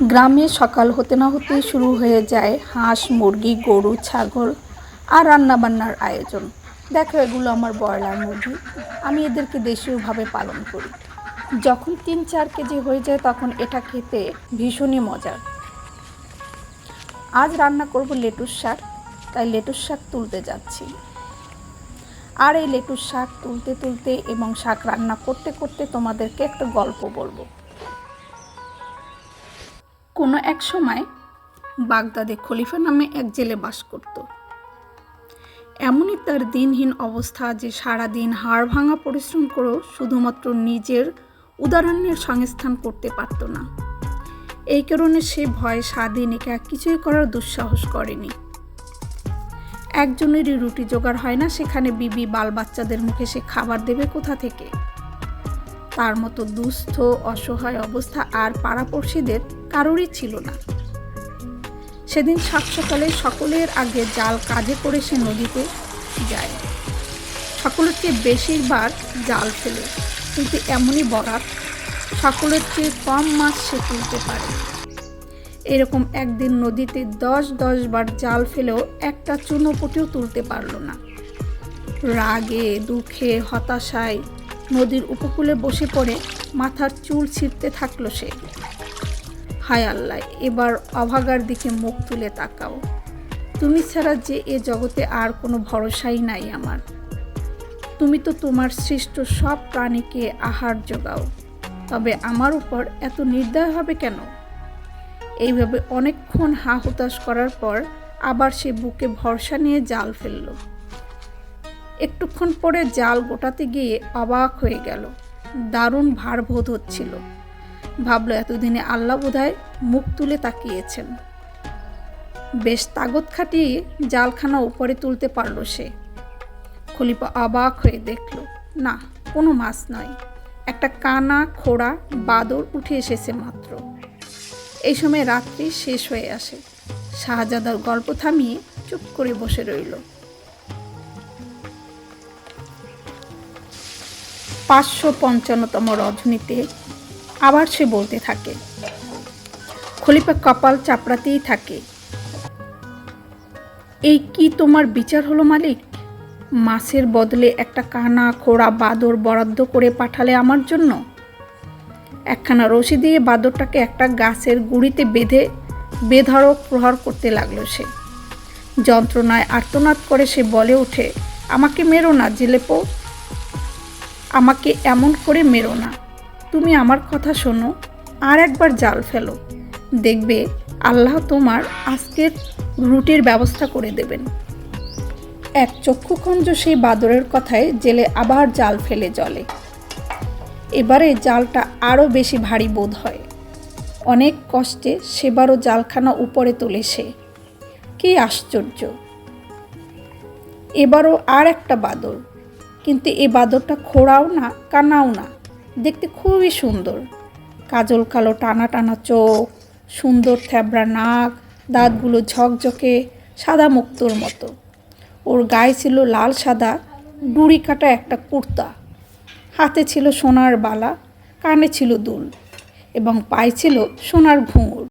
গ্রামে সকাল হতে না হতেই শুরু হয়ে যায় হাঁস, মুরগি, গরু, ছাগল আর রান্নাবান্নার আয়োজন। দেখো, এগুলো আমার ব্রয়লার মুরগি। আমি এদেরকে দেশীয়ভাবে পালন করি। যখন 3-4 কেজি হয়ে যায় তখন এটা খেতে ভীষণই মজার। আজ রান্না করব লেটুস শাক, তাই লেটুস শাক তুলতে যাচ্ছি। আর এই লেটুস শাক তুলতে তুলতে এবং শাক রান্না করতে করতে তোমাদেরকে একটা গল্প বলবো। কোনো এক সময় বাগদাদে খলিফা নামে এক জেলে বাস করত। এমনই তার দিনহীন অবস্থা যে সারাদিন হাড় ভাঙা পরিশ্রম করেও শুধুমাত্র নিজের উদাহরণের সংস্থান করতে পারত না। এই কারণে সে ভয়ে স্বাধীন একা কিছুই করার দুঃসাহস করেনি। একজনেরই রুটি জোগাড় হয় না, সেখানে বিবি বাল বাচ্চাদের মুখে সে খাবার দেবে কোথা থেকে? তার মতো দুস্থ অসহায় অবস্থা আর পাড়াপড়শিদের কারোরই ছিল না। সেদিন সাত সকালে সকলের আগে জাল কাঁধে করে সে নদীতে যায়। সকলের চেয়ে বেশিরভাগ জাল ফেলে, কিন্তু এমনই বরাত সকলের চেয়ে কম মাছ সে তুলতে পারে। এরকম একদিন নদীতে 10 বার জাল ফেলেও একটা চুনোপুটিও তুলতে পারল না। রাগে দুঃখে হতাশায় নদীর উপকূলে বসে পড়ে মাথার চুল ছিঁড়তে থাকলো সে। হায় আল্লাহ, এবার অভাগার দিকে মুখ তুলে তাকাও। তুমি ছাড়া যে এ জগতে আর কোনো ভরসাই নাই আমার। তুমি তো তোমার সৃষ্ট সব প্রাণীকে আহার যোগাও, তবে আমার উপর এত নির্দয় হবে কেন? এইভাবে অনেকক্ষণ হা হুতাশ করার পর আবার সে বুকে ভরসা নিয়ে জাল ফেলল। একটুক্ষণ পরে জাল গোটাতে গিয়ে অবাক হয়ে গেল। দারুণ ভার বোধ হচ্ছিল। ভাবল, এতদিনে আল্লাহ বোধহয় মুখ তুলে তাকিয়েছেন। বেশ তাগত খাটিয়ে জালখানা উপরে তুলতে পারল সে। খলিফা অবাক হয়ে দেখল, না, কোনো মাছ নয়, একটা কানা খোড়া বাদর উঠে এসেছে মাত্র। এই সময় রাত্রি শেষ হয়ে আসে। শাহজাদার গল্প থামিয়ে চুপ করে বসে রইল। 555তম রজনীতে আবার সে বলতে থাকে। খলিফা কপাল চাপড়াতেই থাকে। এই কি তোমার বিচার হলো মালিক? মাছের বদলে একটা কানা খোড়া বাদর বরাদ্দ করে পাঠালে আমার জন্য। একখানা রশি দিয়ে বাদরটাকে একটা গাছের গুঁড়িতে বেঁধে বেধড়ক প্রহার করতে লাগলো সে। যন্ত্রণায় আর্তনাদ করে সে বলে ওঠে, আমাকে মেরো না জেলেপো, আমাকে এমন করে মেরো না। তুমি আমার কথা শোনো, আর একবার জাল ফেলো, দেখবে আল্লাহ তোমার আজকের রুটির ব্যবস্থা করে দেবেন। এক চক্ষুখঞ্জ সেই বাদরের কথায় জেলে আবার জাল ফেলে জলে। এবারে জালটা আরও বেশি ভারী বোধ হয়। অনেক কষ্টে সেবারও জালখানা উপরে তোলে সে। কি আশ্চর্য! এবারও আর একটা বাদর, কিন্তু এই বাদরটা খোড়াও না কানাও না, দেখতে খুবই সুন্দর। কাজল কালো টানা টানা চোখ, সুন্দর থ্যাবড়া নাক, দাঁতগুলো ঝকঝকে সাদা মুক্তোর মতো। ওর গায়ে ছিল লাল সাদা ডুরি কাটা একটা কুর্তা, হাতে ছিল সোনার বালা, কানে ছিল দুল এবং পায়ে ছিল সোনার ঘুঙুর।